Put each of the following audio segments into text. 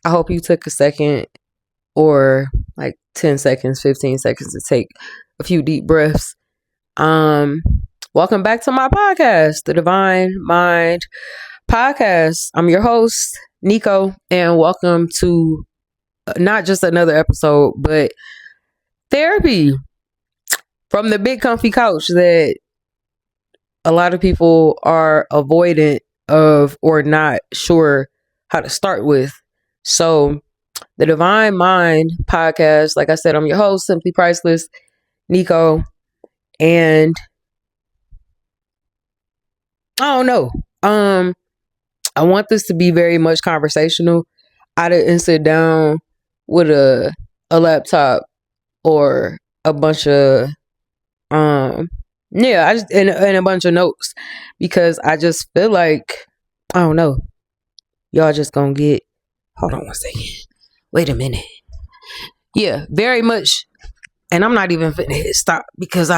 I hope you took a second or like 10 seconds, 15 seconds to take a few deep breaths. Um, Welcome back to my podcast, the Divine Mind Podcast. I'm your host, Nico, and welcome to not just another episode, but therapy from the big comfy couch that a lot of people are avoidant of or not sure how to start with. So, the Divine Mind Podcast, like I said, I'm your host, Simply Priceless, Nico, and I don't know. I want this to be very much conversational. I didn't sit down with a laptop or a bunch of I just and a bunch of notes because I just feel like I don't know. Y'all just gonna get. Hold on one second. Wait a minute. Yeah, very much. And I'm not even finna hit stop because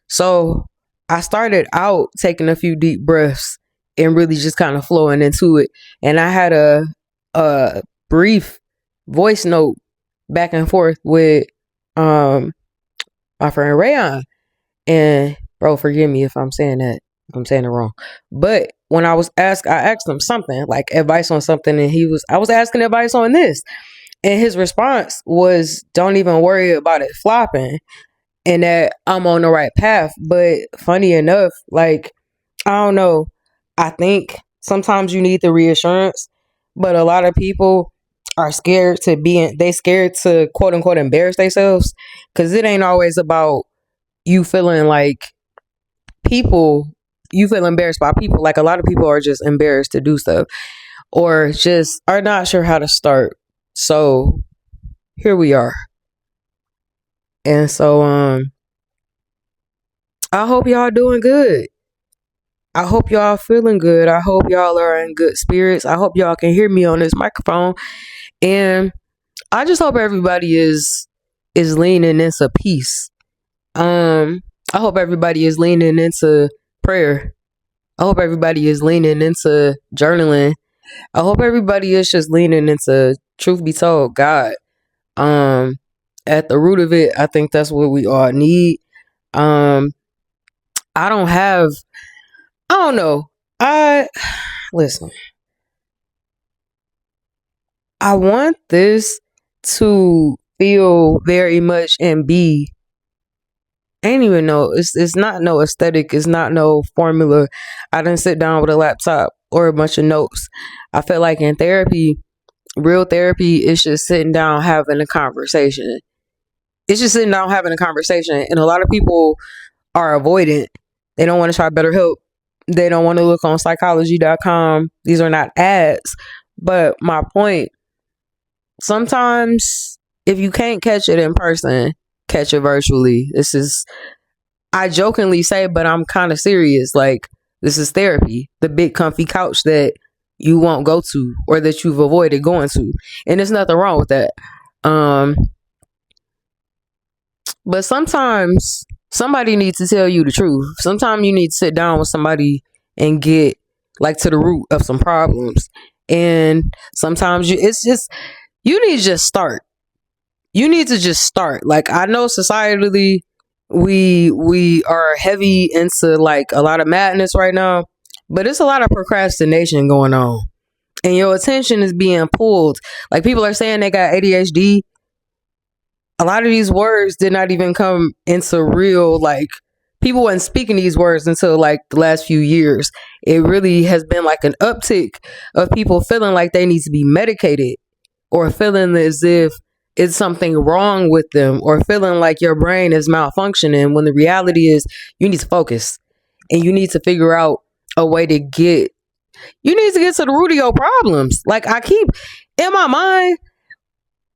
So I started out taking a few deep breaths and really just kind of flowing into it. And I had a brief voice note back and forth with my friend Rayon. And bro, forgive me if I'm saying that. If I'm saying it wrong. But when I asked him something, like advice on something, and I was asking advice on this. And his response was, don't even worry about it flopping and that I'm on the right path. But funny enough, like, I don't know. I think sometimes you need the reassurance, but a lot of people are scared they scared to quote unquote embarrass themselves because it ain't always about you feeling like you feel embarrassed by people. Like a lot of people are just embarrassed to do stuff or just are not sure how to start. So here we are. And so I hope y'all doing good. I hope y'all feeling good. I hope y'all are in good spirits. I hope y'all can hear me on this microphone. And I just hope everybody is leaning into peace. I hope everybody is leaning into prayer. I hope everybody is leaning into journaling. I hope everybody is just leaning into, truth be told, God. At the root of it, I think that's what we all need. I don't know. Listen. I want this to feel very much and be. I ain't even know. It's not no aesthetic. It's not no formula. I didn't sit down with a laptop or a bunch of notes. I feel like in therapy, real therapy is just sitting down having a conversation. It's just sitting down having a conversation. And a lot of people are avoidant. They don't want to try BetterHelp. They don't want to look on psychology.com. These are not ads. But my point, sometimes if you can't catch it in person, catch it virtually. I jokingly say, but I'm kind of serious. Like, this is therapy, the big comfy couch that you won't go to or that you've avoided going to. And there's nothing wrong with that. But sometimes somebody needs to tell you the truth. Sometimes you need to sit down with somebody and get like to the root of some problems. And sometimes you need to just start. You need to just start. Like, I know societally we are heavy into like a lot of madness right now, but it's a lot of procrastination going on. And your attention is being pulled. Like, people are saying they got ADHD. A lot of these words did not even come into real, like, people weren't speaking these words until like the last few years. It really has been like an uptick of people feeling like they need to be medicated or feeling as if it's something wrong with them or feeling like your brain is malfunctioning when the reality is you need to focus and you need to figure out a way to get to the root of your problems. Like, I keep in my mind,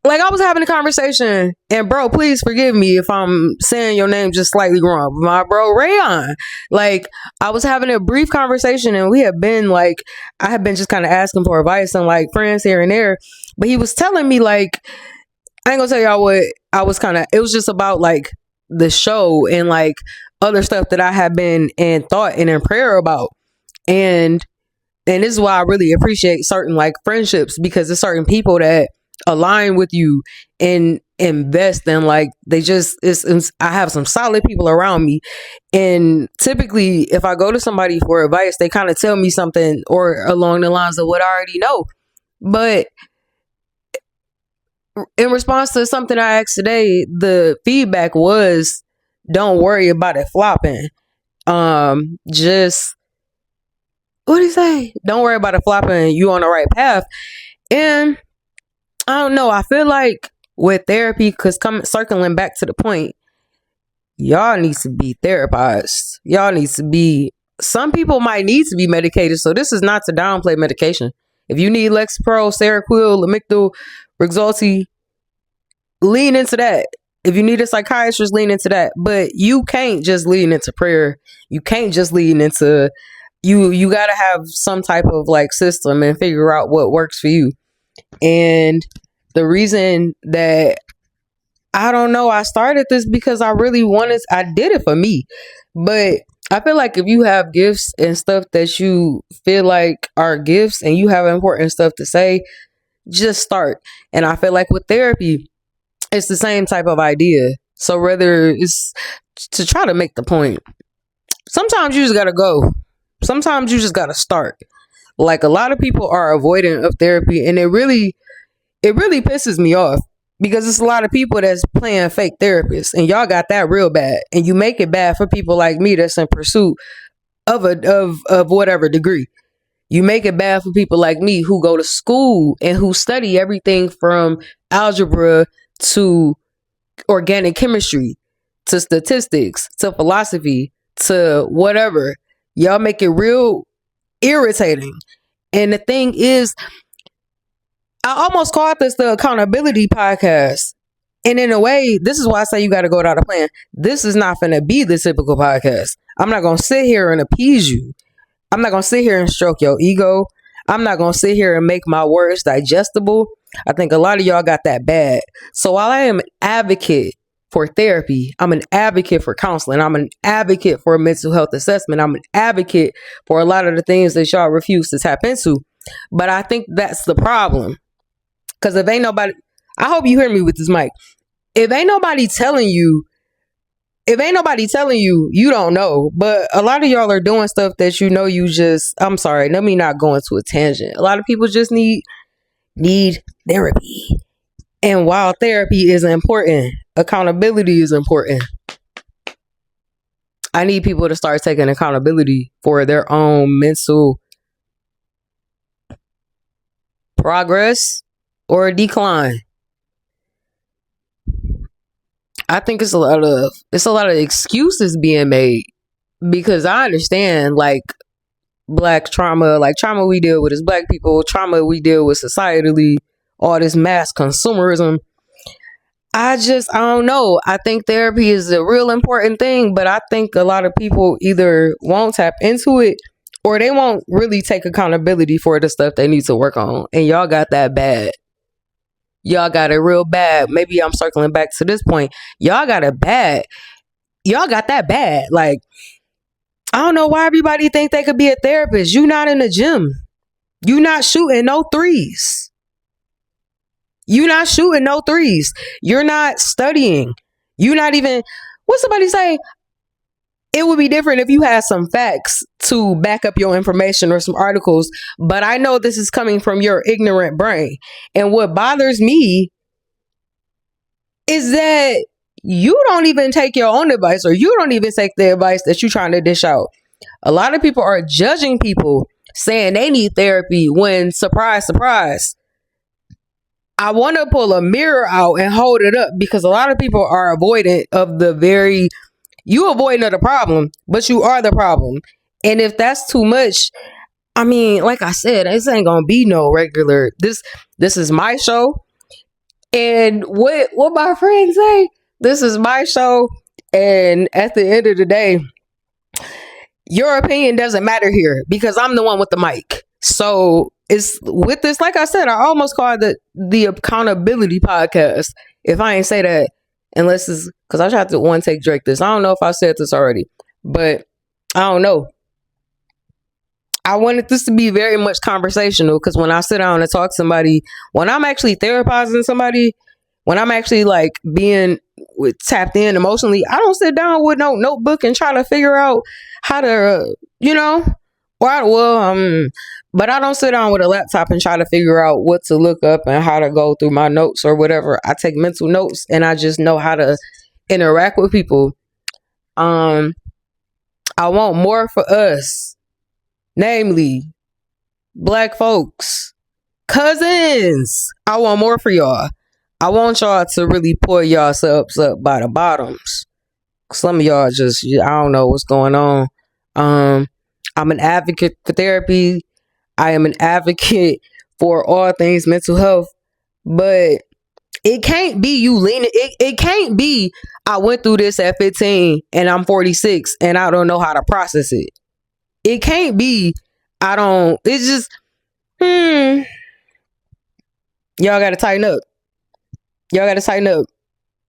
like, I was having a conversation, and bro, please forgive me if I'm saying your name just slightly wrong. My bro Rayon, like, I was having a brief conversation, and I had been just kind of asking for advice and like friends here and there, but he was telling me, like, I ain't gonna tell y'all what I was it was just about like the show and like other stuff that I had been in thought and in prayer about, and And this is why I really appreciate certain like friendships, because there's certain people that align with you and invest in, like, they just I have some solid people around me. And typically if I go to somebody for advice, they kind of tell me something or along the lines of what I already know. But in response to something I asked today, the feedback was, don't worry about it flopping. Just, what did he say? Don't worry about it flopping. You on the right path. And I don't know. I feel like with therapy, because circling back to the point, y'all needs to be therapized. Y'all needs to be. Some people might need to be medicated. So this is not to downplay medication. If you need Lexapro, Seroquel, Lamictal, Rexulti, lean into that. If you need a psychiatrist, lean into that. But you can't just lean into prayer. You can't just lean into you gotta have some type of like system and figure out what works for you. And the reason that I don't know, I started this because I did it for me. But I feel like if you have gifts and stuff that you feel like are gifts and you have important stuff to say, just start. And I feel like with therapy, it's the same type of idea. So whether it's to try to make the point, sometimes you just gotta go. Sometimes you just gotta start. Like, a lot of people are avoidant of therapy, and it really pisses me off, because it's a lot of people that's playing fake therapists, and y'all got that real bad, and you make it bad for people like me that's in pursuit of whatever degree. You make it bad for people like me who go to school and who study everything from algebra to organic chemistry to statistics to philosophy to whatever. Y'all make it real irritating. And the thing is, I almost called this the accountability podcast. And in a way, this is why I say you got to go without a plan. This is not going to be the typical podcast. I'm not going to sit here and appease you. I'm not going to sit here and stroke your ego. I'm not going to sit here and make my words digestible. I think a lot of y'all got that bad. So while I am an advocate for therapy, I'm an advocate for counseling, I'm an advocate for a mental health assessment, I'm an advocate for a lot of the things that y'all refuse to tap into. But I think that's the problem. Because if ain't nobody, I hope you hear me with this mic. If ain't nobody telling you, you don't know. But a lot of y'all are doing stuff that I'm sorry, let me not go into a tangent. A lot of people just need therapy. And while therapy is important, accountability is important. I need people to start taking accountability for their own mental progress or decline. I think it's a lot of excuses being made, because I understand, like, black trauma, like trauma we deal with as black people, trauma we deal with societally, all this mass consumerism. I don't know. I think therapy is a real important thing, but I think a lot of people either won't tap into it or they won't really take accountability for the stuff they need to work on. And y'all got that bad. Y'all got it real bad. Maybe I'm circling back to this point. Y'all got it bad. Y'all got that bad. Like, I don't know why everybody think they could be a therapist. You not in the gym. You not shooting no threes. You not shooting no threes. You're not studying. You not even, what somebody say? It would be different if you had some facts to back up your information or some articles. But I know this is coming from your ignorant brain. And what bothers me is that you don't even take your own advice, or you don't even take the advice that you're trying to dish out. A lot of people are judging people saying they need therapy when, surprise, surprise, I want to pull a mirror out and hold it up, because a lot of people are avoidant of you avoiding of the problem, but you are the problem. And if that's too much, I mean, like I said, this ain't gonna be no regular. This is my show. And what my friends say, this is my show. And at the end of the day, your opinion doesn't matter here, because I'm the one with the mic. So it's with this, like I said, I almost called it the accountability podcast. If I ain't say that, unless it's because I tried to one take Drake this. I don't know if I said this already, but I don't know. I wanted this to be very much conversational because when I sit down and talk to somebody, when I'm actually therapizing somebody, when I'm actually like being tapped in emotionally, I don't sit down with no notebook and try to figure out how to, but I don't sit down with a laptop and try to figure out what to look up and how to go through my notes or whatever. I take mental notes and I just know how to interact with people. I want more for us, namely Black folks, cousins. I want more for y'all. I want y'all to really pull yourselves up by the bottoms. Some of y'all just, I don't know what's going on. I'm an advocate for therapy. I am an advocate for all things mental health, but it can't be you leaning. It can't be I went through this at 15 and I'm 46 and I don't know how to process it. It can't be it's just, y'all gotta tighten up. Y'all gotta tighten up.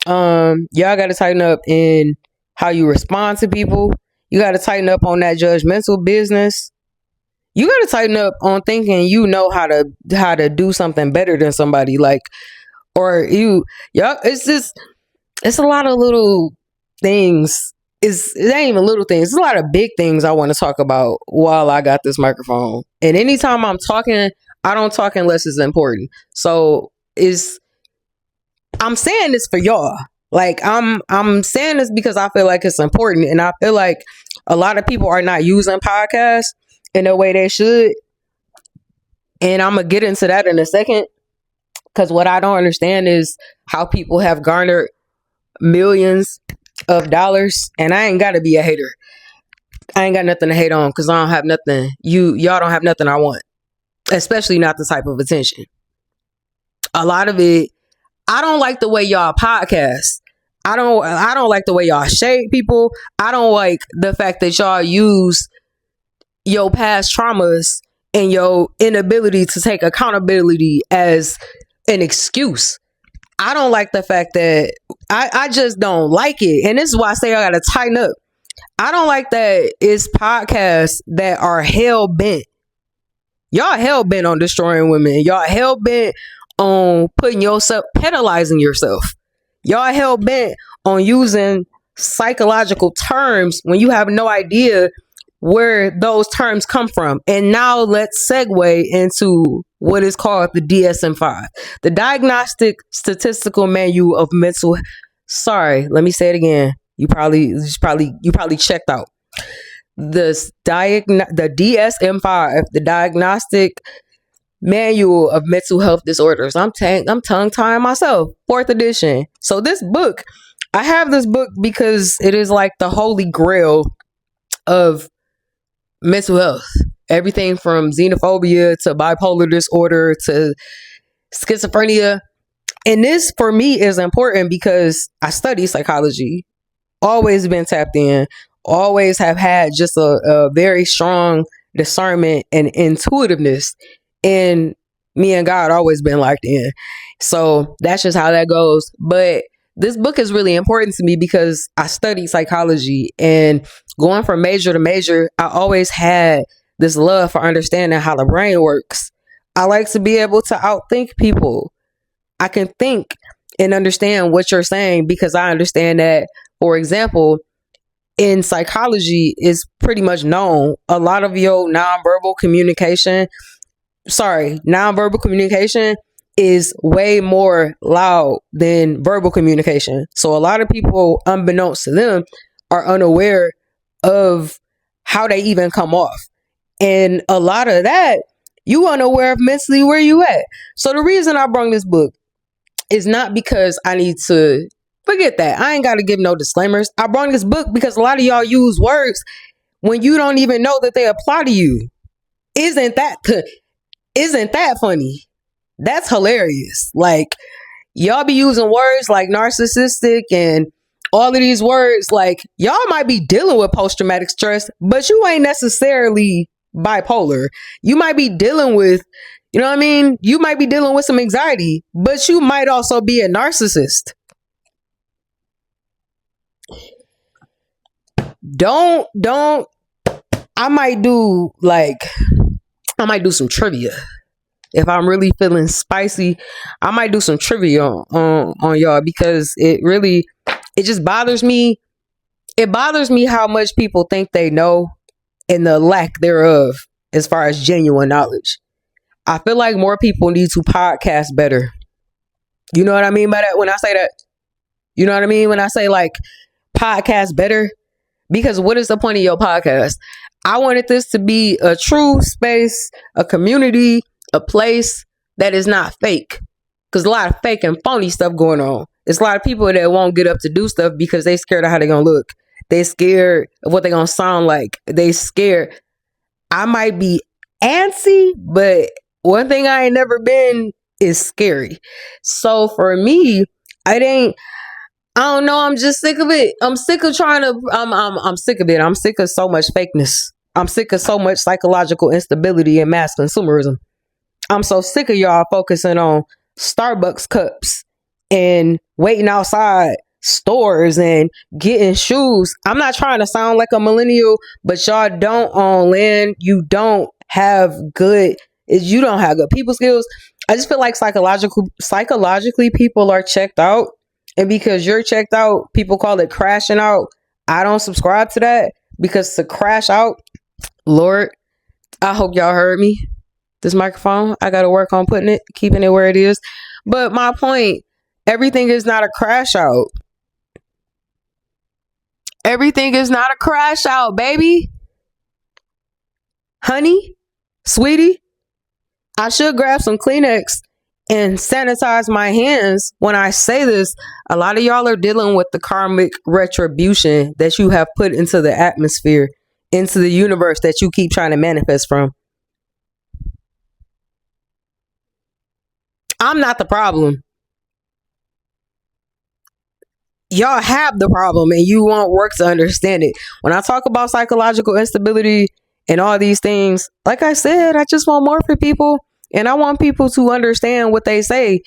Y'all gotta tighten up in how you respond to people. You gotta tighten up on that judgmental business. You gotta tighten up on thinking you know how to do something better than somebody. Like, or y'all, it's a lot of little things. It ain't even little things. It's a lot of big things I want to talk about while I got this microphone. And anytime I'm talking, I don't talk unless it's important. So I'm saying this for y'all. Like I'm saying this because I feel like it's important, and I feel like a lot of people are not using podcasts in the way they should. And I'm gonna get into that in a second. Because what I don't understand is how people have garnered millions of dollars, and I ain't gotta be a hater. I ain't got nothing to hate on because I don't have nothing. Y'all don't have nothing I want, especially not the type of attention. A lot of it, I don't like the way y'all podcast. I don't like the way y'all shade people. I don't like the fact that y'all use your past traumas and your inability to take accountability as an excuse. I don't like the fact that I just don't like it. And this is why I say I gotta tighten up. I don't like that it's podcasts that are hell bent. Y'all hell bent on destroying women. Y'all hell bent on penalizing yourself. Y'all hell bent on using psychological terms when you have no idea where those terms come from. And now let's segue into what is called the DSM-5, the Diagnostic Statistical Manual of Mental. Sorry, let me say it again. You probably checked out the DSM-5, the Diagnostic Manual of Mental Health Disorders. I'm tongue tying myself. 4th edition. So this book, I have this book because it is like the holy grail of mental health. Everything from xenophobia to bipolar disorder to schizophrenia. And this for me is important because I study psychology, always been tapped in, always have had just a very strong discernment and intuitiveness. And me and God always been locked in. So that's just how that goes. But this book is really important to me because I study psychology, and going from major to major, I always had this love for understanding how the brain works. I like to be able to outthink people. I can think and understand what you're saying because I understand that, for example, in psychology, it's pretty much known a lot of your nonverbal communication is way more loud than verbal communication. So a lot of people, unbeknownst to them, are unaware of how they even come off. And a lot of that, you unaware of mentally where you at. So the reason I brought this book is not because I need to forget that. I ain't got to give no disclaimers. I brought this book because a lot of y'all use words when you don't even know that they apply to you. Isn't that funny? That's hilarious. Like, y'all be using words like narcissistic and all of these words. Like, y'all might be dealing with post-traumatic stress, but you ain't necessarily bipolar. You might be dealing with, you know what I mean? You might be dealing with some anxiety, but you might also be a narcissist. Don't, I might do like I might do some trivia. If I'm really feeling spicy, I might do some trivia on y'all, because it just bothers me. It bothers me how much people think they know and the lack thereof as far as genuine knowledge. I feel like more people need to podcast better. You know what I mean by that when I say that? You know what I mean when I say like podcast better? Because what is the point of your podcast? I wanted this to be a true space, a community, a place that is not fake. Because a lot of fake and phony stuff going on. It's a lot of people that won't get up to do stuff because they scared of how they're going to look. They scared of what they're going to sound like. They scared. I might be antsy, but one thing I ain't never been is scary. So for me, I don't know. I'm just sick of it. I'm sick of trying to. I'm sick of it. I'm sick of so much fakeness. I'm sick of so much psychological instability and mass consumerism. I'm so sick of y'all focusing on Starbucks cups and waiting outside stores and getting shoes. I'm not trying to sound like a millennial, but y'all don't own land. You don't have good people skills. I just feel like psychologically people are checked out. And because you're checked out, people call it crashing out. I don't subscribe to that, because to crash out, Lord, I hope y'all heard me. This microphone, I got to work on keeping it where it is. But my point, everything is not a crash out. Everything is not a crash out, baby. Honey, sweetie, I should grab some Kleenex and sanitize my hands when I say this. A lot of y'all are dealing with the karmic retribution that you have put into the atmosphere, into the universe that you keep trying to manifest from. I'm not the problem. Y'all have the problem and you won't work to understand it. When I talk about psychological instability and all these things, like I said, I just want more for people. And I want people to understand what they say,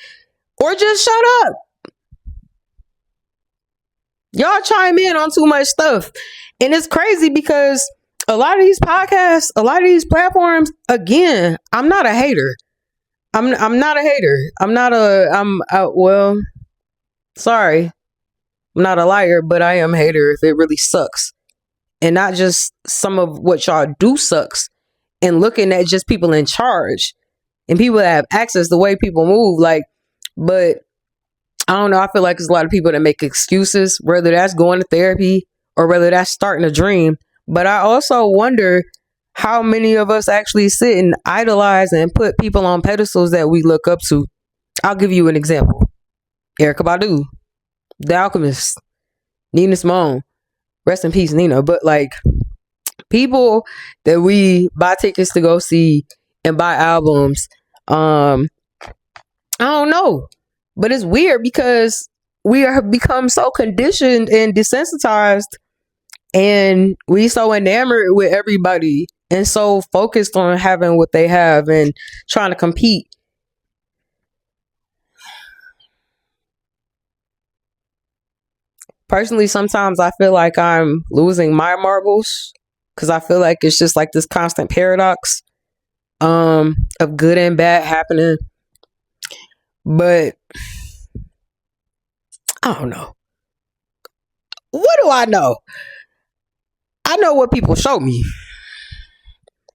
or just shut up. Y'all chime in on too much stuff. And it's crazy because a lot of these podcasts, a lot of these platforms, again, I'm not a hater. I'm not a hater. Sorry. I'm not a liar, but I am a hater if it really sucks. And not just some of what y'all do sucks. And looking at just people in charge. And people that have access, the way people move, but I don't know. I feel like there's a lot of people that make excuses, whether that's going to therapy or whether that's starting a dream. But I also wonder how many of us actually sit and idolize and put people on pedestals that we look up to. I'll give you an example. Erykah Badu, The Alchemist, Nina Simone, rest in peace, Nina. But people that we buy tickets to go see and buy albums, I don't know, but it's weird because we have become so conditioned and desensitized, and we so enamored with everybody and so focused on having what they have and trying to compete. Personally, sometimes I feel like I'm losing my marbles because I feel like it's just like this constant paradox of good and bad happening. But I don't know. What do I know? I know what people show me.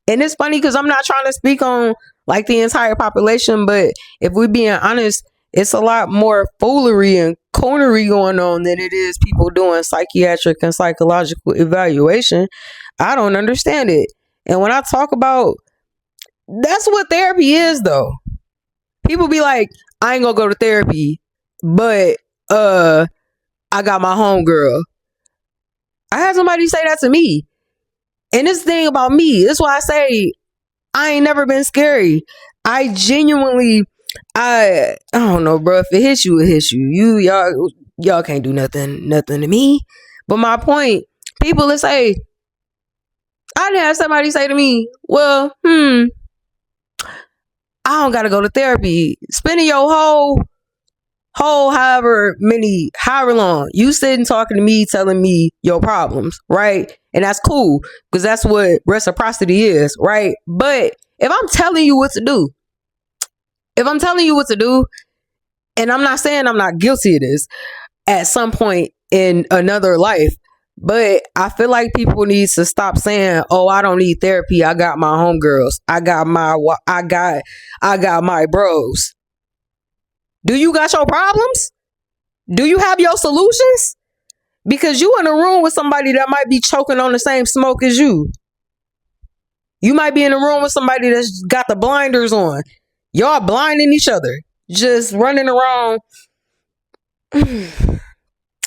And it's funny because I'm not trying to speak on the entire population, but if we're being honest, it's a lot more foolery and coonery going on than it is people doing psychiatric and psychological evaluation. I don't understand it. And when I talk about, that's what therapy is, though. People be like, I ain't gonna go to therapy, but I got my homegirl. I had somebody say that to me. And this thing about me, that's why I say I ain't never been scary. I genuinely, I don't know, bro. If it hits you, it hits you. Y'all can't do nothing to me. But my point, people that say, I didn't have somebody say to me, well, I don't gotta go to therapy. Spending your whole however long you sitting talking to me, telling me your problems, right? And that's cool because that's what reciprocity is, right? But If I'm telling you what to do, and I'm not saying I'm not guilty of this at some point in another life, but I feel like people need to stop saying, "Oh, I don't need therapy. I got my homegirls. I got my bros." Do you got your problems? Do you have your solutions? Because you in a room with somebody that might be choking on the same smoke as you. You might be in a room with somebody that's got the blinders on. Y'all blinding each other, just running around.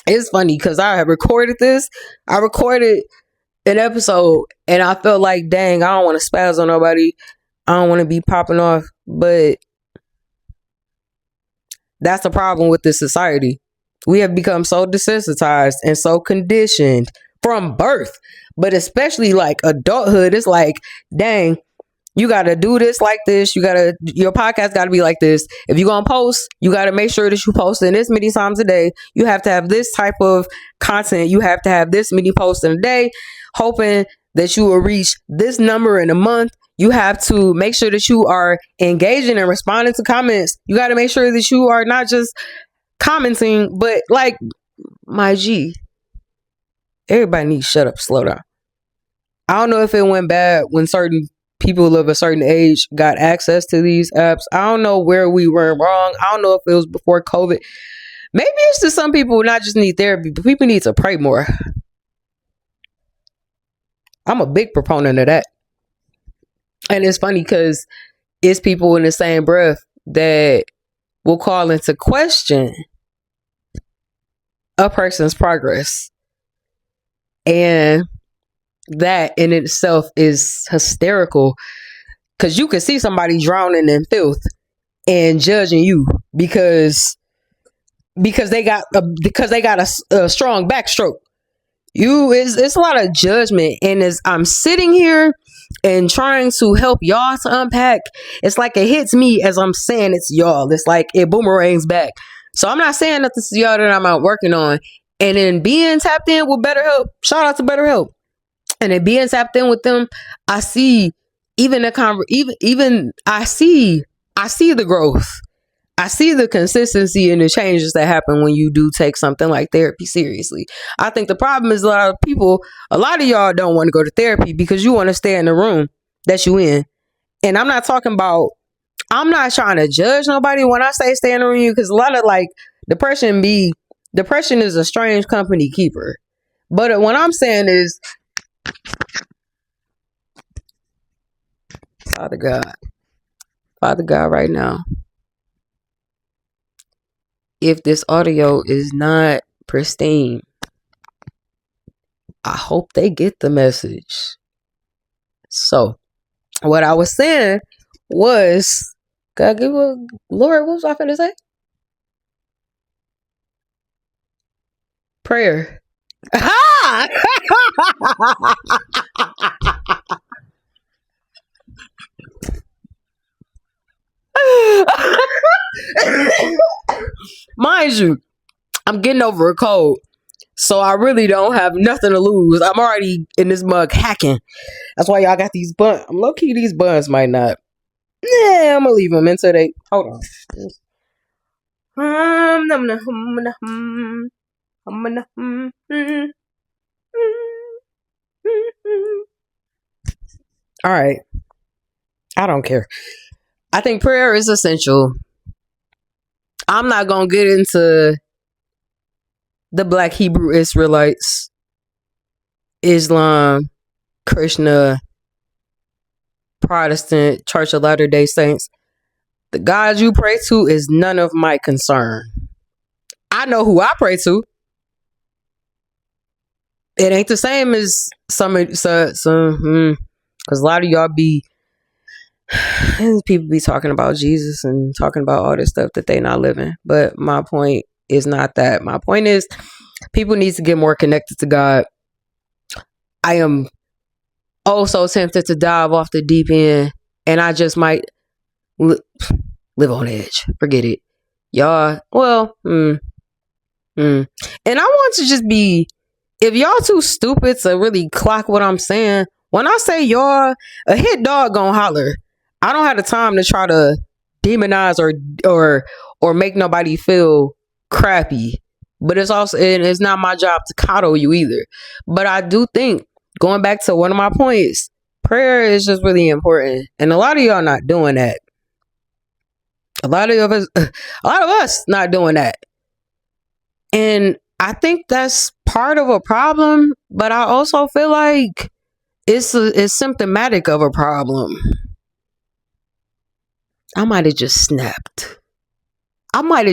It's funny because I have recorded this. I recorded an episode and I felt like, dang, I don't want to spaz on nobody. I don't want to be popping off. But that's the problem with this society. We have become so desensitized and so conditioned from birth, but especially like adulthood. It's like, dang, you got to do this like this. Your podcast got to be like this. If you're going to post, you got to make sure that you post in this many times a day. You have to have this type of content. You have to have this many posts in a day, hoping that you will reach this number in a month. You have to make sure that you are engaging and responding to comments. You got to make sure that you are not just commenting, but like, my G, everybody needs to shut up, slow down. I don't know if it went bad when certain people of a certain age got access to these apps. I don't know where we were wrong. I don't know if it was before COVID. Maybe it's just some people not just need therapy, but people need to pray more. I'm a big proponent of that. And it's funny because it's people in the same breath that will call into question a person's progress. And that in itself is hysterical because you can see somebody drowning in filth and judging you because they got a strong backstroke. It's a lot of judgment, and as I'm sitting here and trying to help y'all to unpack, it's like it hits me as I'm saying it's y'all. It's like it boomerangs back. So I'm not saying that this is y'all that I'm out working on, and then being tapped in with BetterHelp. Shout out to BetterHelp. And then being tapped in with them, I see I see the growth. I see the consistency and the changes that happen when you do take something like therapy seriously. I think the problem is a lot of y'all don't want to go to therapy because you want to stay in the room that you in. And I'm not trying to judge nobody when I say stay in the room, because a lot of like depression is a strange company keeper. But what I'm saying is, Father God, right now, if this audio is not pristine, I hope they get the message. So, what I was saying was, God, Lord, what was I finna say? Prayer. Mind you, I'm getting over a cold, so I really don't have nothing to lose. I'm already in this mug hacking. That's why y'all got these buns. I'm low key, these buns might not. Yeah, I'm gonna leave them until they. Hold on. All right. I don't care. I think prayer is essential. I'm not going to get into the Black Hebrew Israelites, Islam, Krishna, Protestant, Church of Latter-day Saints. The God you pray to is none of my concern. I know who I pray to. It ain't the same as some because a lot of y'all people be talking about Jesus and talking about all this stuff that they not living. But my point is not that. My point is people need to get more connected to God. I am so tempted to dive off the deep end, and I just might live on edge. Forget it. Y'all, and I want to just be, if y'all too stupid to really clock what I'm saying, when I say y'all, a hit dog gonna holler. I don't have the time to try to demonize or make nobody feel crappy. But it's also, and it's not my job to coddle you either. But I do think, going back to one of my points, prayer is just really important. And a lot of y'all not doing that. A lot of us not doing that. And I think that's part of a problem, but I also feel like it's symptomatic of a problem. I might have just snapped. With that. I might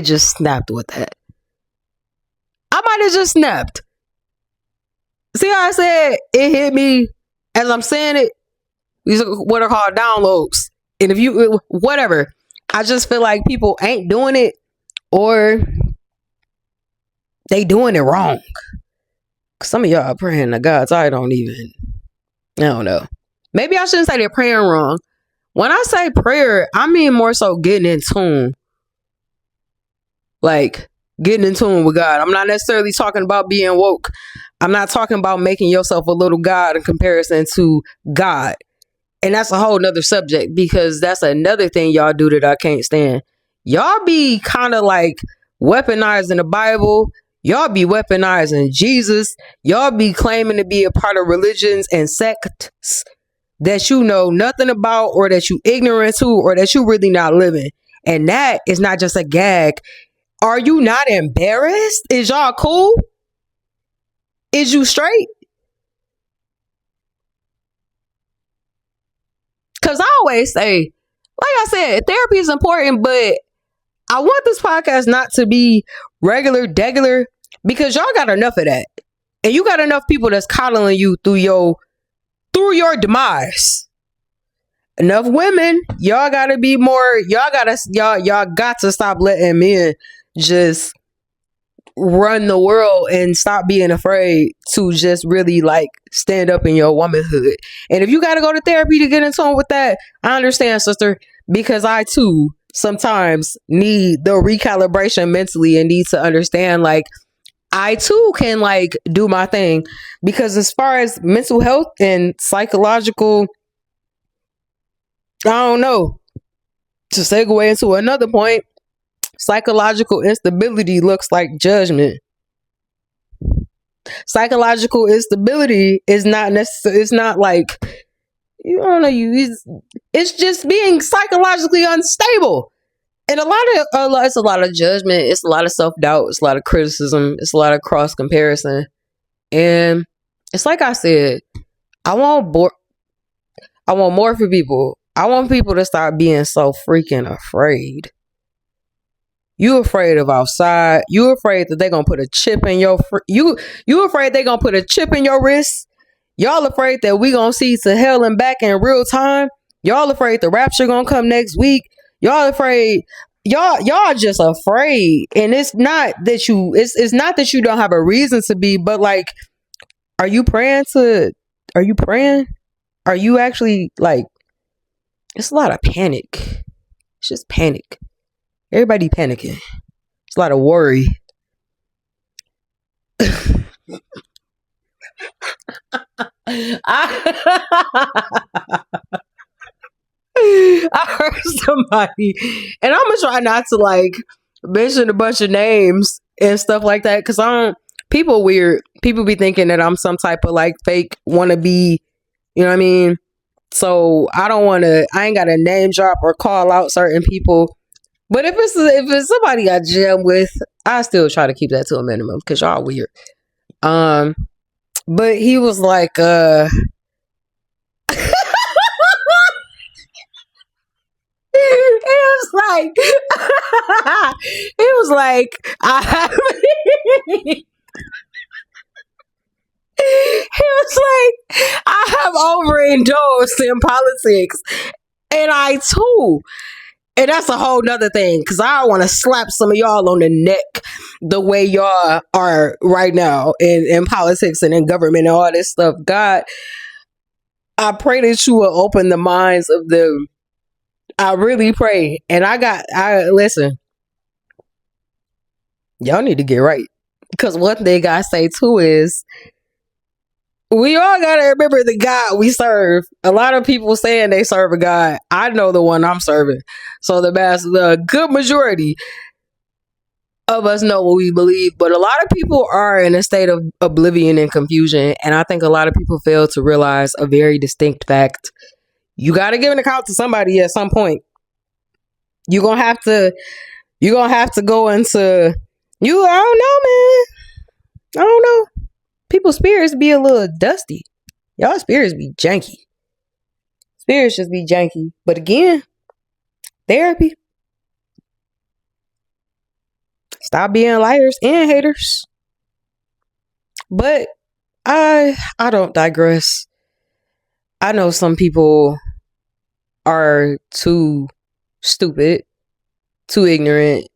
have just snapped. See how I said it hit me as I'm saying it? These are what are called downloads. And if you, whatever, I just feel like people ain't doing it, or they doing it wrong. Some of y'all are praying to God, I don't know. Maybe I shouldn't say they're praying wrong. When I say prayer, I mean more so getting in tune. Like, getting in tune with God. I'm not necessarily talking about being woke. I'm not talking about making yourself a little God in comparison to God. And that's a whole nother subject, because that's another thing y'all do that I can't stand. Y'all be kind of like weaponizing the Bible. Y'all be weaponizing Jesus. Y'all be claiming to be a part of religions and sects that you know nothing about, or that you ignorant to, or that you really not living. And that is not just a gag. Are you not embarrassed? Is y'all cool? Is you straight? Because I always say, like I said, therapy is important, but I want this podcast not to be regular, degular, because y'all got enough of that. And you got enough people that's coddling you through your demise. Enough women, y'all got to stop letting men just run the world and stop being afraid to just really like stand up in your womanhood. And if you got to go to therapy to get in tune with that, I understand, sister, because I too sometimes need the recalibration mentally and need to understand, like, I too can like do my thing. Because as far as mental health and psychological, I don't know, to segue into another point, psychological instability looks like judgment. Psychological instability is not necessarily, it's not like, you don't know, it's just being psychologically unstable. And it's a lot of judgment, it's a lot of self-doubt, it's a lot of criticism, it's a lot of cross comparison. And it's like I said, I want more for people. I want people to stop being so freaking afraid. You afraid of outside. You afraid that they're gonna put a chip in your you afraid they're gonna put a chip in your wrist. Y'all afraid that we gonna see to hell and back in real time. Y'all afraid the rapture gonna come next week. Y'all afraid. Y'all just afraid. And it's not that it's not that you don't have a reason to be, but like, are you praying? Are you actually like, it's a lot of panic. It's just panic. Everybody panicking. It's a lot of worry. I heard somebody, and I'm gonna try not to like mention a bunch of names and stuff like that, because people weird. People be thinking that I'm some type of like fake wannabe, you know what I mean? So I ain't got to name drop or call out certain people. But if it's somebody I jam with, I still try to keep that to a minimum, because y'all weird. But he was like, it was like, I have overindulged in politics, and I too. And that's a whole nother thing, because I want to slap some of y'all on the neck the way y'all are right now in politics and in government and all this stuff. God, I pray that you will open the minds of them. I really pray. And listen, y'all need to get right. Because one thing I say too is, We all gotta remember the God we serve. A lot of people saying they serve a God. I know the one I'm serving. So the good majority of us know what we believe, but a lot of people are in a state of oblivion and confusion. And I think a lot of people fail to realize a very distinct fact. You got to give an account to somebody at some point. You're gonna have to go into you. I don't know, man. I don't know. People's spirits be a little dusty. Y'all spirits be janky. Spirits just be janky. But again, therapy. Stop being liars and haters. But I don't digress. I know some people are too stupid, too ignorant,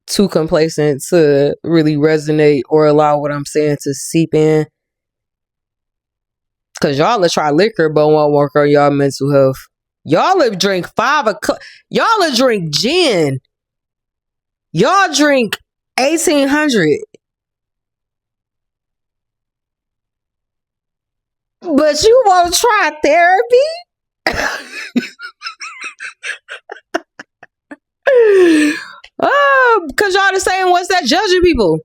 too complacent to really resonate or allow what I'm saying to seep in. Cause y'all will try liquor but won't work on y'all mental health. Y'all will drink 5 o'clock. Y'all will drink gin. Y'all drink 1800. But you won't try therapy? Oh, because y'all the same ones that judging people.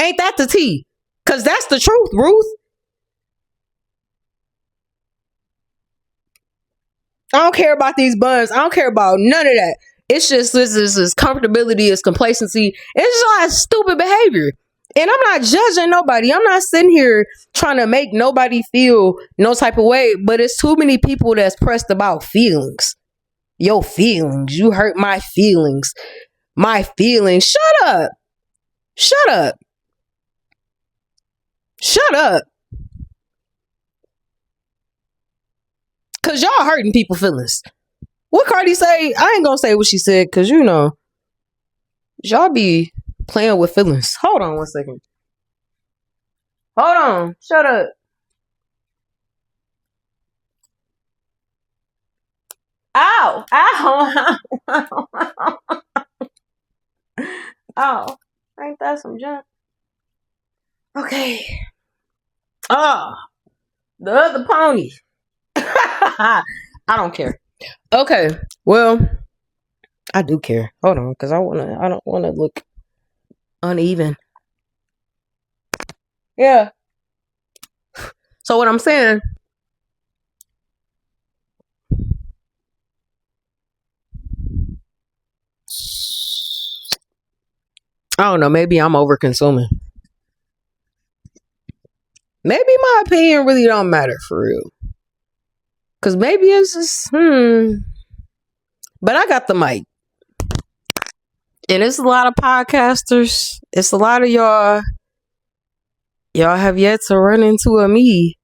Ain't that the tea? Because that's the truth, Ruth. I don't care about these buns. I don't care about none of that. It's just this comfortability, it's complacency. It's just like stupid behavior. And I'm not judging nobody. I'm not sitting here trying to make nobody feel no type of way. But it's too many people that's pressed about feelings. Your feelings. You hurt my feelings. My feelings. Shut up. Shut up. Shut up. Cause y'all hurting people feelings. What Cardi say? I ain't gonna say what she said, cause you know, y'all be playing with feelings. Hold on one second. Hold on. Shut up. Ow. Ow. Oh. Ain't that some junk? Okay. Oh. The other pony. I don't care. Okay. Well, I do care. Hold on, because I don't wanna look uneven. Yeah. So what I'm saying, I don't know, maybe I'm over consuming. Maybe my opinion really don't matter for real. Cause maybe it's just but I got the mic. And it's a lot of podcasters. It's a lot of y'all have yet to run into a me.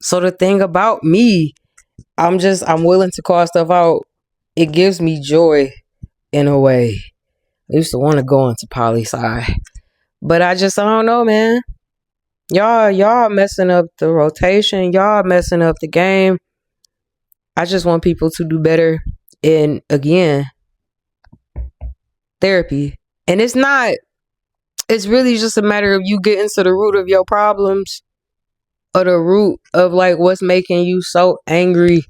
So the thing about me, I'm willing to call stuff out. It gives me joy in a way. I used to want to go into poli sci, but I don't know, man. Y'all messing up the rotation. Y'all messing up the game. I just want people to do better. And again, therapy. And it's really just a matter of you getting to the root of your problems or the root of like what's making you so angry.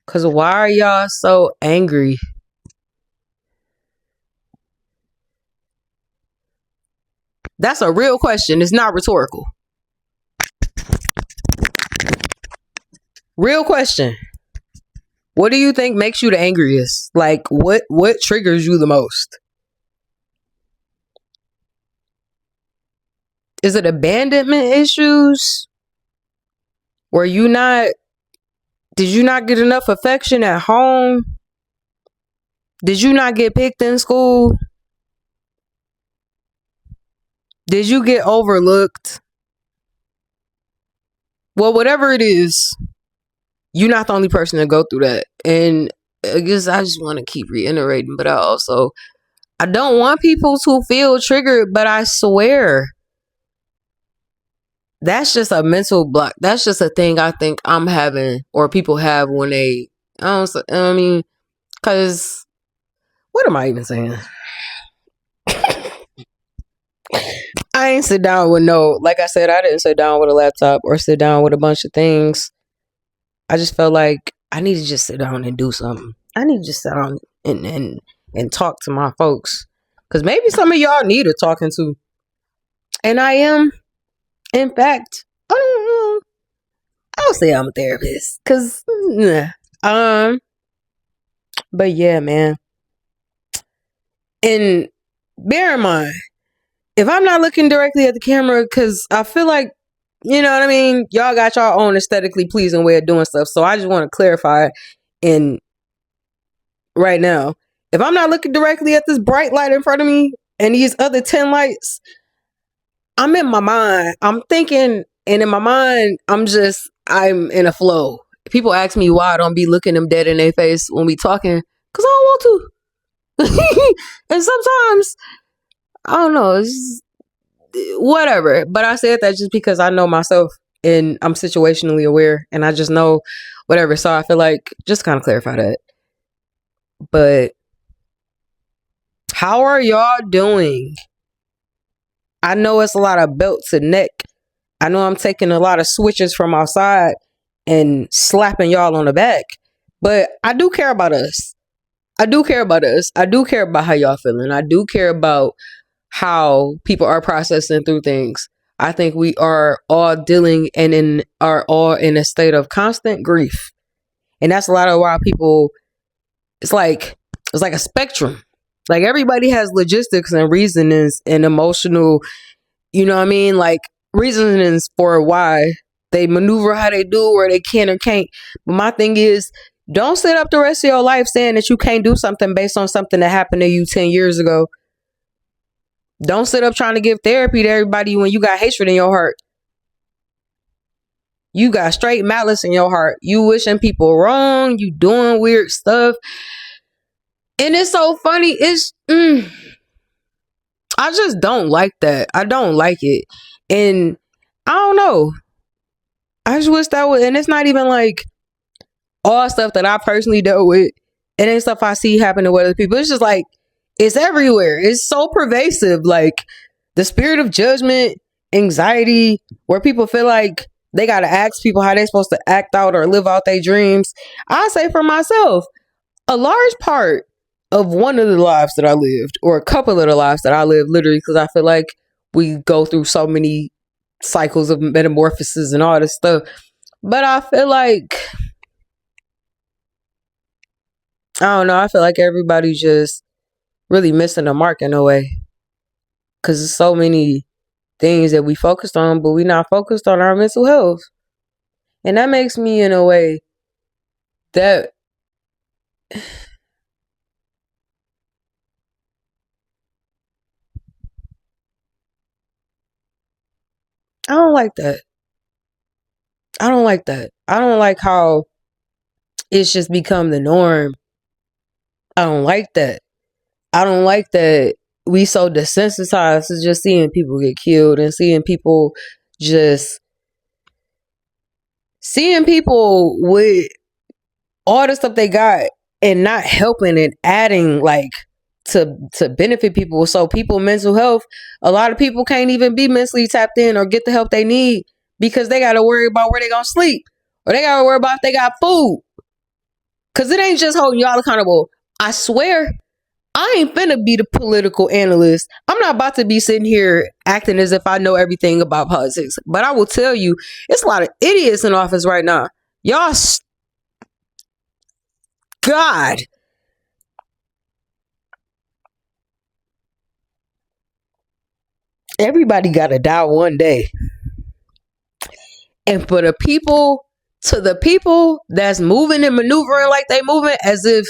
Cause why are y'all so angry? That's a real question. It's not rhetorical. Real question. What do you think makes you the angriest? Like what triggers you the most? Is it abandonment issues? Did you not get enough affection at home? Did you not get picked in school? Did you get overlooked? Well, whatever it is, you're not the only person to go through that. And I guess I just want to keep reiterating, but I don't want people to feel triggered, but I swear that's just a mental block. That's just a thing I think I'm having or people have when they, because what am I even saying? I ain't sit down with like I said, I didn't sit down with a laptop or sit down with a bunch of things. I just felt like I need to just sit down and do something. I need to just sit down and talk to my folks. Cause maybe some of y'all need a talking to. And I am, in fact, I don't know. I'll say I'm a therapist. Cause but yeah, man. And bear in mind, if I'm not looking directly at the camera, because I feel like, you know what I mean, y'all got your own aesthetically pleasing way of doing stuff. So I just want to clarify in right now. If I'm not looking directly at this bright light in front of me and these other 10 lights, I'm in my mind. I'm thinking, and in my mind, I'm in a flow. People ask me why I don't be looking them dead in their face when we talking, because I don't want to. And sometimes, I don't know, it's just, whatever. But I said that just because I know myself and I'm situationally aware and I just know whatever. So I feel like just kind of clarify that. But how are y'all doing? I know it's a lot of belt to neck. I know I'm taking a lot of switches from outside and slapping y'all on the back. But I do care about us. I do care about us. I do care about how y'all feeling. I do care about how people are processing through things. I think we are all dealing and are all in a state of constant grief. And that's a lot of why people, it's like a spectrum. Like everybody has logistics and reasonings and emotional, you know what I mean? Like reasonings for why they maneuver how they do or they can or can't. But my thing is, don't sit up the rest of your life saying that you can't do something based on something that happened to you 10 years ago. Don't sit up trying to give therapy to everybody when you got hatred in your heart. You got straight malice in your heart. You wishing people wrong. You doing weird stuff. And it's so funny. I just don't like that. I don't like it. And I don't know. I just wish that would, and it's not even like all stuff that I personally dealt with. And then stuff I see happening with other people. It's just like, it's everywhere. It's so pervasive. Like the spirit of judgment, anxiety, where people feel like they got to ask people how they're supposed to act out or live out their dreams. I say for myself, a large part of one of the lives that I lived, or a couple of the lives that I lived, literally, because I feel like we go through so many cycles of metamorphosis and all this stuff. But I feel like, I don't know, I feel like everybody's just really missing the mark in a way. Because there's so many things that we focused on, but we're not focused on our mental health. And that makes me, in a way, that I don't like that. I don't like that. I don't like how it's just become the norm. I don't like that. I don't like that we so desensitized to just seeing people get killed and seeing people with all the stuff they got and not helping and adding like to benefit people. So people mental health, a lot of people can't even be mentally tapped in or get the help they need because they got to worry about where they gonna sleep or they got to worry about if they got food. Cause it ain't just holding y'all accountable. I swear, I ain't finna be the political analyst. I'm not about to be sitting here acting as if I know everything about politics. But I will tell you, it's a lot of idiots in office right now. Y'all, God. Everybody gotta die one day. And for the people that's moving and maneuvering like they moving as if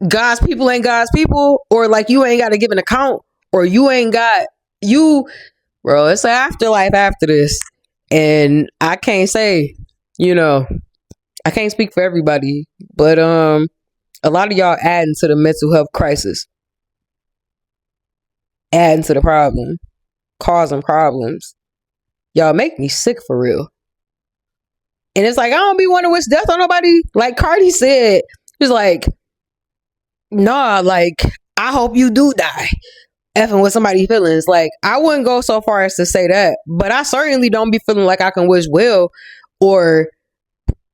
God's people ain't God's people, or like you ain't got to give an account, or you ain't got bro, it's an afterlife after this. And I can't say, I can't speak for everybody, but a lot of y'all adding to the mental health crisis, adding to the problem, causing problems. Y'all make me sick for real. And it's like, I don't be wanting to wish death on nobody. Like Cardi said, she's like, nah, like, I hope you do die. effing with somebody's feelings. Like, I wouldn't go so far as to say that, but I certainly don't be feeling like I can wish well or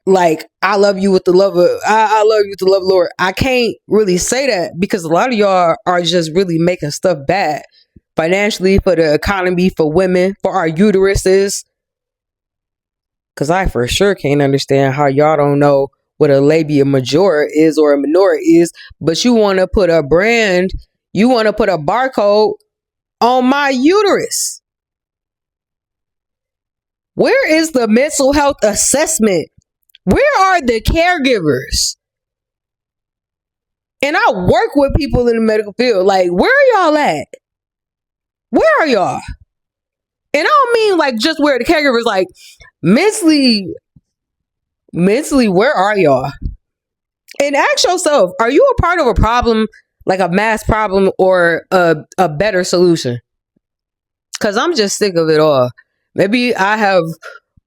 like I love you with the love of I love you with the love of the Lord. I can't really say that because a lot of y'all are just really making stuff bad financially, for the economy, for women, for our uteruses. Cause I for sure can't understand how y'all don't know what a labia majora is or a minora is, but you want to put a brand, you want to put a barcode on my uterus. Where is the mental health assessment? Where are the caregivers? And I work with people in the medical field. Like, where are y'all at? Where are y'all? And I don't mean like just where the caregivers, like mentally, where are y'all? And ask yourself, are you a part of a problem, like a mass problem, or a better solution? Because I'm just sick of it all. Maybe I have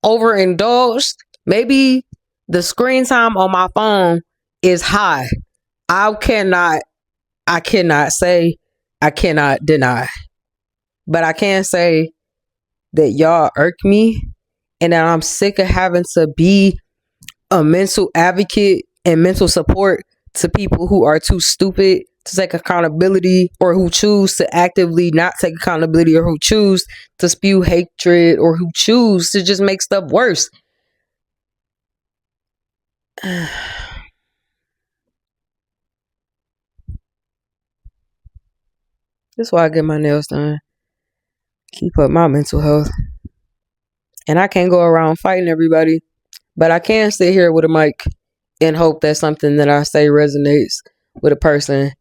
overindulged. Maybe the screen time on my phone is high. I cannot say, I cannot deny. But I can say that y'all irk me and that I'm sick of having to be a mental advocate and mental support to people who are too stupid to take accountability, or who choose to actively not take accountability, or who choose to spew hatred, or who choose to just make stuff worse. That's why I get my nails done. Keep up my mental health. And I can't go around fighting everybody, but I can sit here with a mic and hope that something that I say resonates with a person.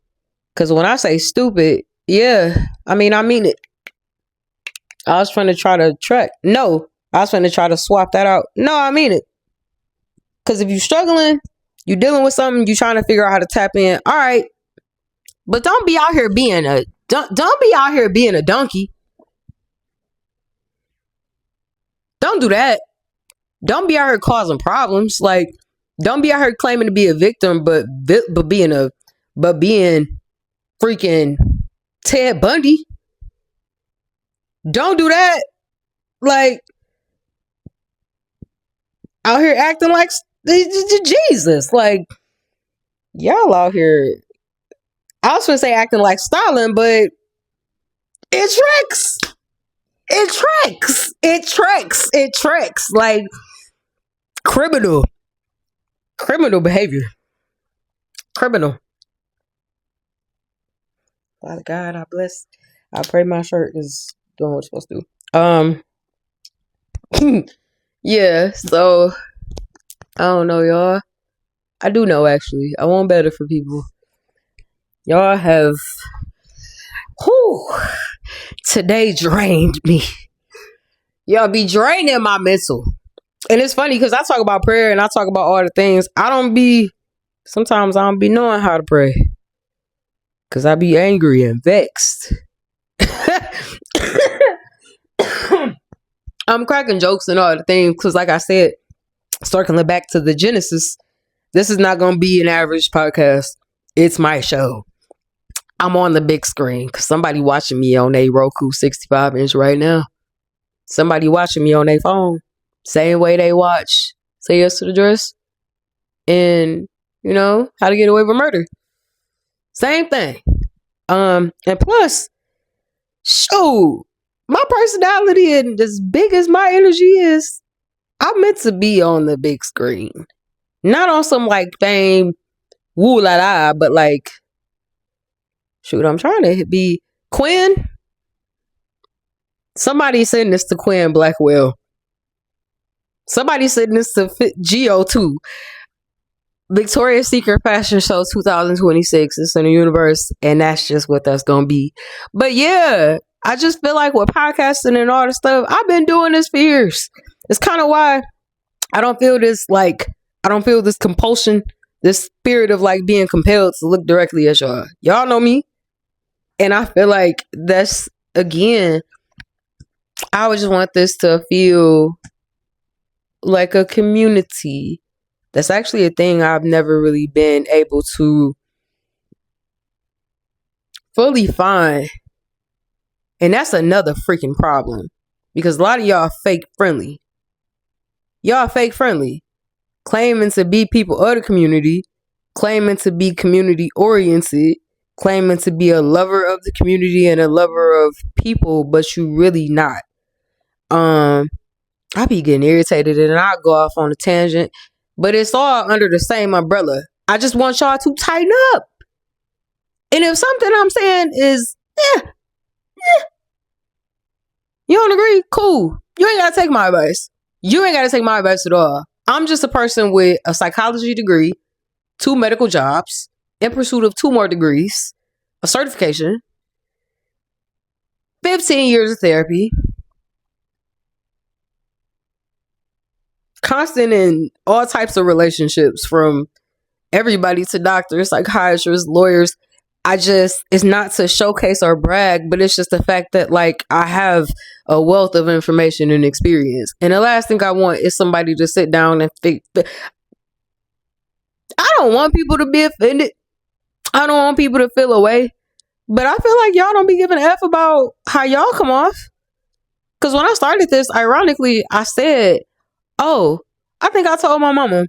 Because when I say stupid, yeah, I mean it. I was trying to try to track. No, I was trying to try to swap that out. No, I mean it. Because if you're struggling, you're dealing with something, you're trying to figure out how to tap in. All right. But don't be out here being a donkey. Don't do that. Don't be out here causing problems. Like, don't be out here claiming to be a victim, but being freaking Ted Bundy. Don't do that. Like, out here acting like Jesus. Like, y'all out here, I was gonna say acting like Stalin, but it tricks. It tricks. Like, criminal behavior. Criminal. Father God, I pray my shirt is doing what it's supposed to do. Yeah, so I don't know, y'all. I do know, actually. I want better for people. Y'all have today drained me. Y'all be draining my mental. And it's funny because I talk about prayer and I talk about all the things. Sometimes I don't be knowing how to pray. Because I be angry and vexed. I'm cracking jokes and all the things because, like I said, circling back to the Genesis, this is not going to be an average podcast. It's my show. I'm on the big screen because somebody watching me on a Roku 65-inch right now. Somebody watching me on their phone. Same way they watch Say Yes to the Dress and, How to Get Away with Murder. Same thing. And plus, shoot, my personality and as big as my energy is, I'm meant to be on the big screen. Not on some like fame, woo la la, but like, shoot, I'm trying to be Quinn. Somebody send this to Quinn Blackwell. Somebody send this to Geo too. Victoria's Secret Fashion Show 2026. It's in the universe, and that's just what that's gonna be. But yeah, I just feel like with podcasting and all this stuff, I've been doing this for years. It's kind of why I don't feel this compulsion, this spirit of like being compelled to look directly at y'all. Y'all know me. And I feel like that's, again, I would just want this to feel like a community. That's actually a thing I've never really been able to fully find And that's another freaking problem. Because a lot of y'all fake friendly. Y'all fake friendly. Claiming to be people of the community. Claiming to be community oriented. Claiming to be a lover of the community and a lover of people. But you really not. I be getting irritated and I'll go off on a tangent. But it's all under the same umbrella. I just want y'all to tighten up. And if something I'm saying is, you don't agree? Cool. You ain't gotta take my advice. You ain't gotta take my advice at all. I'm just a person with a psychology degree, 2 medical jobs, in pursuit of 2 more degrees, a certification, 15 years of therapy, constant in all types of relationships from everybody to doctors, psychiatrists, lawyers. It's not to showcase or brag, but it's just the fact that like I have a wealth of information and experience. And the last thing I want is somebody to sit down and think. I don't want people to be offended. I don't want people to feel away. But I feel like y'all don't be giving a F about how y'all come off. Because when I started this, ironically, I said, oh, I think I told my mama,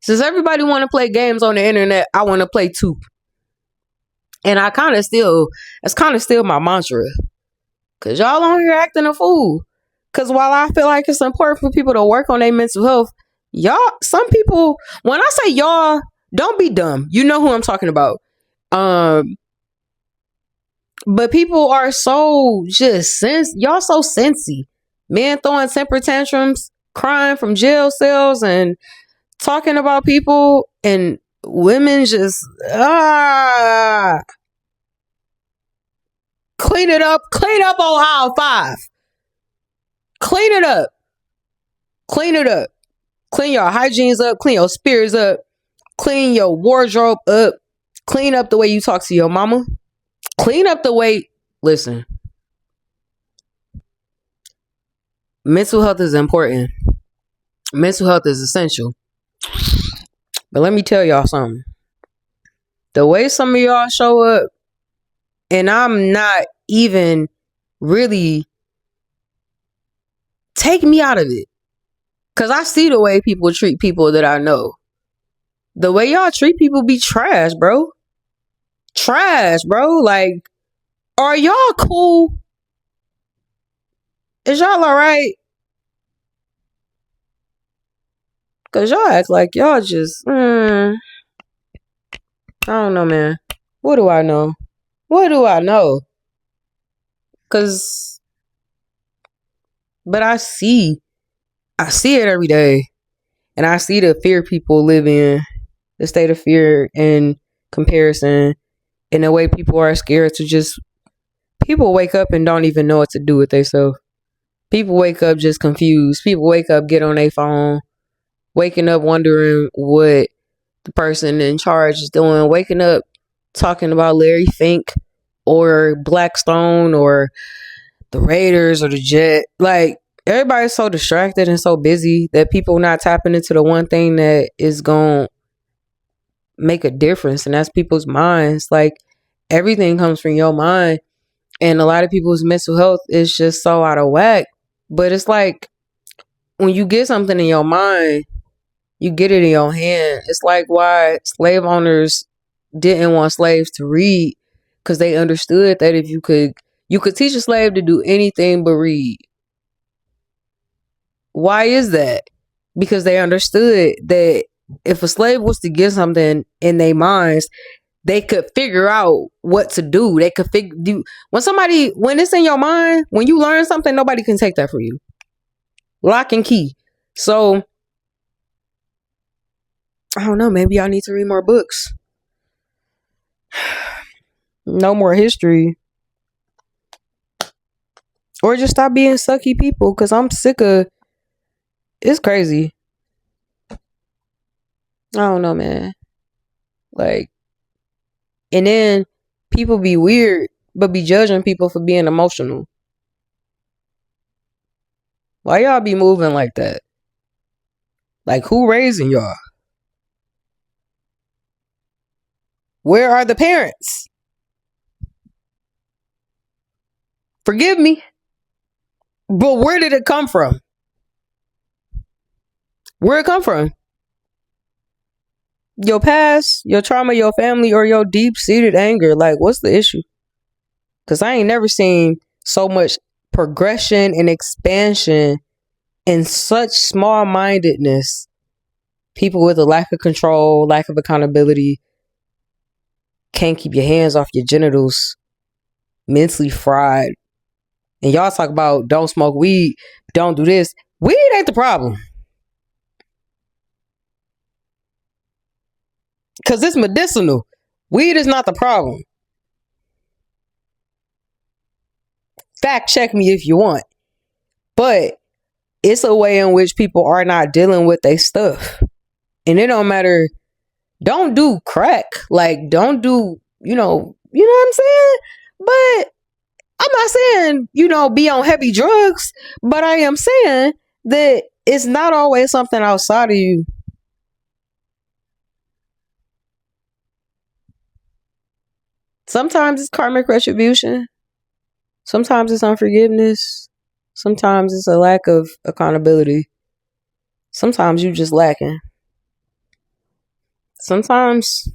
since everybody want to play games on the internet, I want to play too. And it's kind of still my mantra. Because y'all on here acting a fool. Because while I feel like it's important for people to work on their mental health, some people, when I say y'all, don't be dumb. You know who I'm talking about. But people are so y'all so sensy. Men throwing temper tantrums, crying from jail cells and talking about people, and women just clean it up on aisle 5. Clean it up. Clean your hygienes up, clean your spirits up, clean your wardrobe up, clean up the way you talk to your mama, clean up the way, listen, mental health is important. Mental health is essential. But let me tell y'all something. The way some of y'all show up, and I'm not even really, take me out of it. Because I see the way people treat people that I know. The way y'all treat people be trash, bro. Trash, bro. Like, are y'all cool? Is y'all alright? Because y'all act like y'all just, I don't know, man. What do I know? But I see it every day. And I see the fear people live in, the state of fear and comparison, and the way people are scared to people wake up and don't even know what to do with themselves. People wake up just confused. People wake up, get on their phone, waking up wondering what the person in charge is doing, waking up talking about Larry Fink or Blackstone or the Raiders or the Jet. Like, everybody's so distracted and so busy that people not tapping into the one thing that is going to make a difference, and that's people's minds. Like, everything comes from your mind, and a lot of people's mental health is just so out of whack. But it's like, when you get something in your mind, you get it in your hand. It's like why slave owners didn't want slaves to read, because they understood that if you could teach a slave to do anything but read. Why is that? Because they understood that if a slave was to get something in their minds, they could figure out what to do. They could when it's in your mind, when you learn something, nobody can take that from you. Lock and key. So, I don't know, maybe y'all need to read more books. No more history. Or just stop being sucky people, because I'm sick of, it's crazy. I don't know, man. Like, and then people be weird, but be judging people for being emotional. Why y'all be moving like that? Like, who raising y'all? Where are the parents? Forgive me. But where did it come from? Where it come from? Your past, your trauma, your family, or your deep-seated anger? Like, what's the issue? Because I ain't never seen so much progression and expansion in such small-mindedness. People with a lack of control, lack of accountability, can't keep your hands off your genitals, mentally fried. And y'all talk about don't smoke weed, don't do this. Weed ain't the problem. Because it's medicinal. Weed is not the problem. Fact check me if you want. But it's a way in which people are not dealing with their stuff. And it don't matter. Don't do crack. Like, don't do, you know what I'm saying? But I'm not saying, be on heavy drugs. But I am saying that it's not always something outside of you. Sometimes it's karmic retribution. Sometimes it's unforgiveness. Sometimes it's a lack of accountability. Sometimes you just lacking. Sometimes,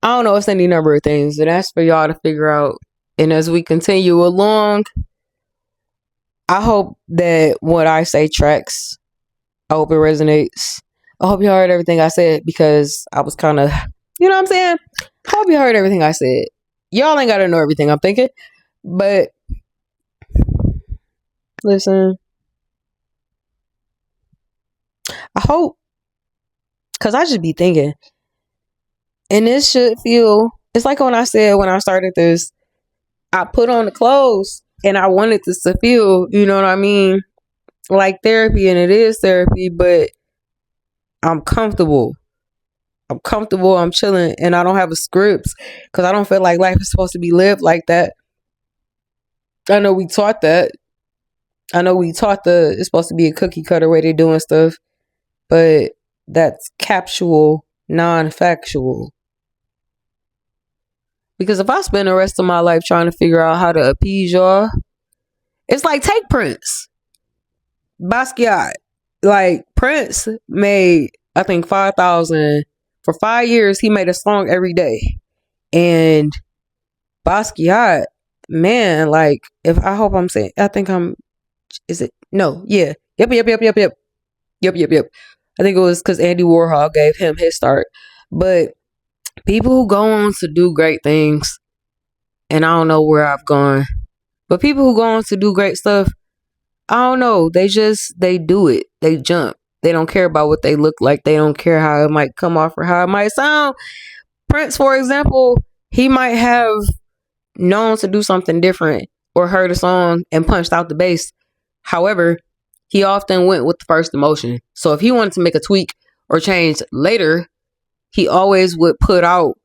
I don't know, it's any number of things. And that's for y'all to figure out. And as we continue along, I hope that what I say tracks. I hope it resonates. I hope you heard everything I said, because I was kind of, you know what I'm saying? I hope you heard everything I said. Y'all ain't got to know everything I'm thinking. But listen, I hope, because I just be thinking, and this should feel, it's like when I said when I started this, I put on the clothes and I wanted this to feel, you know what I mean, like therapy, and it is therapy, but I'm comfortable. I'm chilling, and I don't have a script, because I don't feel like life is supposed to be lived like that. I know we taught that. It's supposed to be a cookie cutter way they're doing stuff, but that's capsual, non-factual. Because if I spend the rest of my life trying to figure out how to appease y'all, it's like, take Prince. Basquiat. Like, Prince made, I think, 5,000. For 5 years, he made a song every day. And Basquiat, man, like, I think I think it was because Andy Warhol gave him his start. But people who go on to do great things, and I don't know where I've gone, but people who go on to do great stuff, I don't know, they do it. They jump. They don't care about what they look like. They don't care how it might come off or how it might sound. Prince, for example, he might have known to do something different or heard a song and punched out the bass. However, he often went with the first emotion. So if he wanted to make a tweak or change later, he always would put out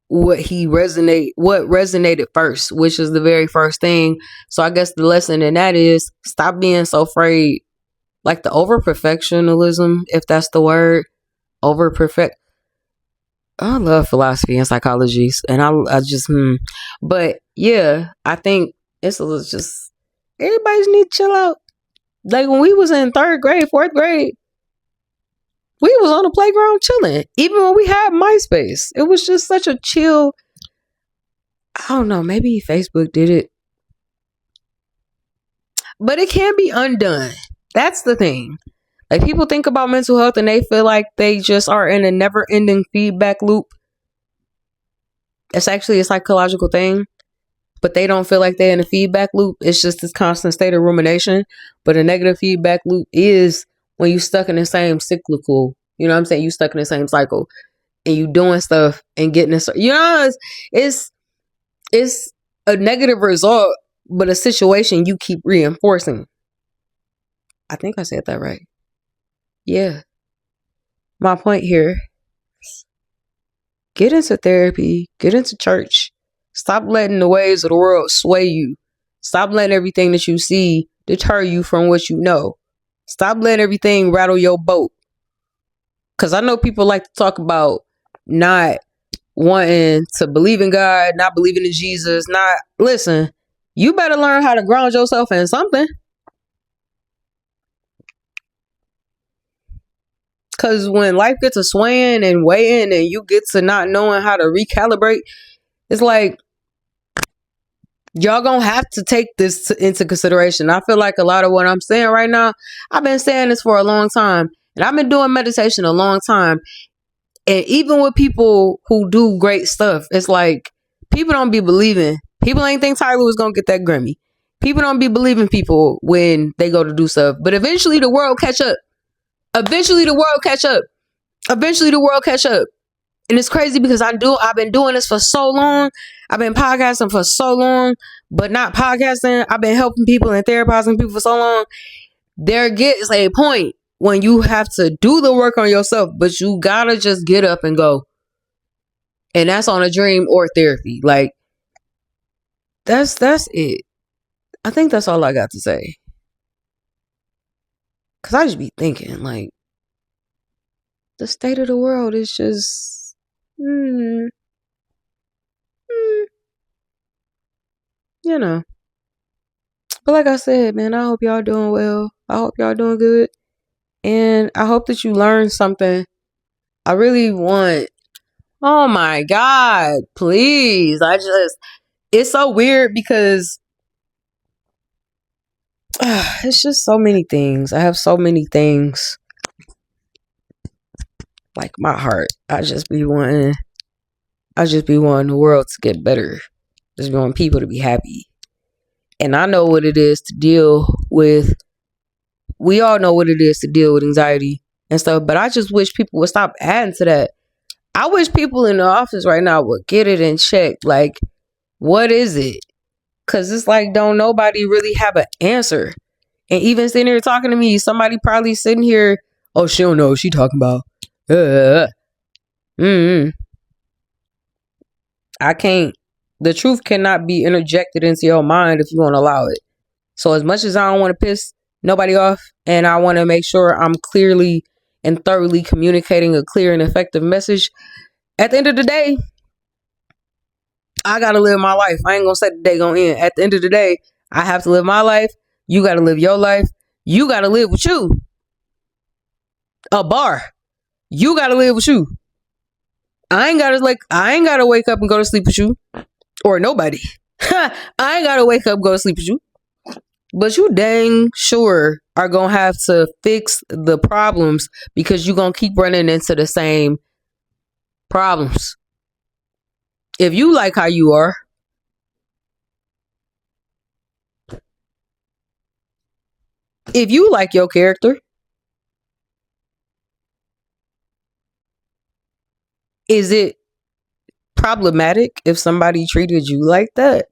what resonated first, which is the very first thing. So I guess the lesson in that is, stop being so afraid, like the over perfectionism, if that's the word, over perfect. I love philosophy and psychology, and I just but yeah, I think it's just, everybody just need to chill out. Like, when we was in 3rd grade, 4th grade, we was on the playground chilling. Even when we had MySpace, it was just such a chill. I don't know, maybe Facebook did it, but it can be undone. That's the thing. Like, people think about mental health and they feel like they just are in a never-ending feedback loop. It's actually a psychological thing, but they don't feel like they're in a feedback loop. It's just this constant state of rumination. But a negative feedback loop is when you stuck in the same cyclical, you know what I'm saying? You stuck in the same cycle and you doing stuff and getting this, it's a negative result, but a situation you keep reinforcing. I think I said that right. Yeah. My point here, get into therapy, get into church. Stop letting the ways of the world sway you. Stop letting everything that you see deter you from what you know. Stop letting everything rattle your boat. Because I know people like to talk about not wanting to believe in God, not believing in Jesus, listen, you better learn how to ground yourself in something. Because when life gets to swaying and weighing and you get to not knowing how to recalibrate, it's like, y'all gonna have to take this into consideration. I feel like a lot of what I'm saying right now, I've been saying this for a long time. And I've been doing meditation a long time. And even with people who do great stuff, it's like, people don't be believing. People ain't think Tyler was gonna get that Grammy. People don't be believing people when they go to do stuff. But eventually the world catch up. Eventually the world catch up. Eventually the world catch up. And it's crazy because I've been doing this for so long. I've been podcasting for so long, but not podcasting. I've been helping people and therapizing people for so long. There gets a point when you have to do the work on yourself, but you gotta just get up and go. And that's on a dream or therapy. Like, that's it. I think that's all I got to say. Cause I just be thinking, like, the state of the world is just, you know. But like I said, man, I hope y'all doing well. I hope y'all doing good. And I hope that you learned something. I really want, oh my God, please. It's so weird because it's just so many things. I have so many things. Like my heart. I just be wanting the world to get better. Just want people to be happy. And I know what it is to deal with. We all know what it is to deal with anxiety and stuff. But I just wish people would stop adding to that. I wish people in the office right now would get it in check. Like, what is it? Because it's like, don't nobody really have an answer. And even sitting here talking to me, somebody probably sitting here, oh, she don't know what she talking about. I can't. The truth cannot be interjected into your mind if you want to allow it. So as much as I don't want to piss nobody off, and I want to make sure I'm clearly and thoroughly communicating a clear and effective message, at the end of the day, I got to live my life. I ain't going to say the day going to end. At the end of the day, I have to live my life. You got to live your life. You got to live with you. A bar. You got to live with you. I ain't got to wake up and go to sleep with you. Or nobody. I ain't got to wake up and go to sleep with you. But you dang sure are going to have to fix the problems because you're going to keep running into the same problems. If you like how you are, if you like your character, is it problematic if somebody treated you like that?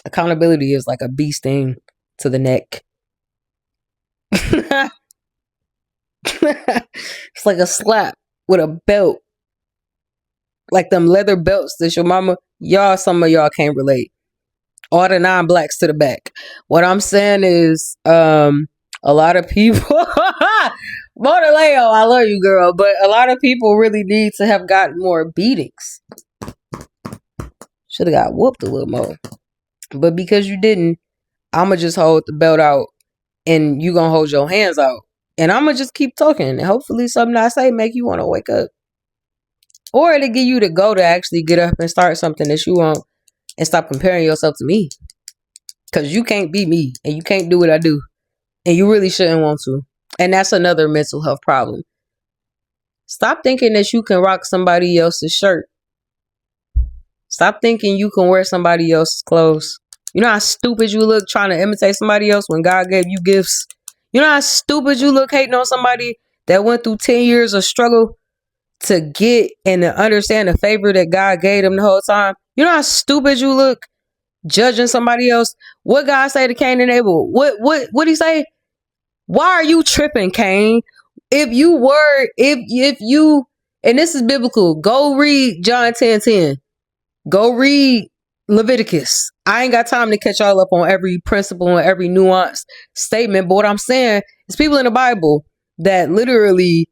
Accountability is like a bee sting to the neck. It's like a slap with a belt. Like them leather belts that your mama, some of y'all can't relate. All the non-blacks to the back. What I'm saying is, a lot of people, Leo, I love you, girl, but a lot of people really need to have gotten more beatings. Should have got whooped a little more. But because you didn't, I'ma just hold the belt out and you gonna hold your hands out. And I'ma just keep talking. And hopefully something I say make you want to wake up. Or to give you the go to actually get up and start something that you want and stop comparing yourself to me. Because you can't be me and you can't do what I do. And you really shouldn't want to. And that's another mental health problem. Stop thinking that you can rock somebody else's shirt. Stop thinking you can wear somebody else's clothes. You know how stupid you look trying to imitate somebody else when God gave you gifts? You know how stupid you look hating on somebody that went through 10 years of struggle to get and to understand the favor that God gave them the whole time? You know how stupid you look judging somebody else? What God say to Cain and Abel? What he say? Why are you tripping, Cain? If you, and this is biblical, go read John 10:10. Go read Leviticus. I ain't got time to catch y'all up on every principle and every nuanced statement. But what I'm saying is people in the Bible that literally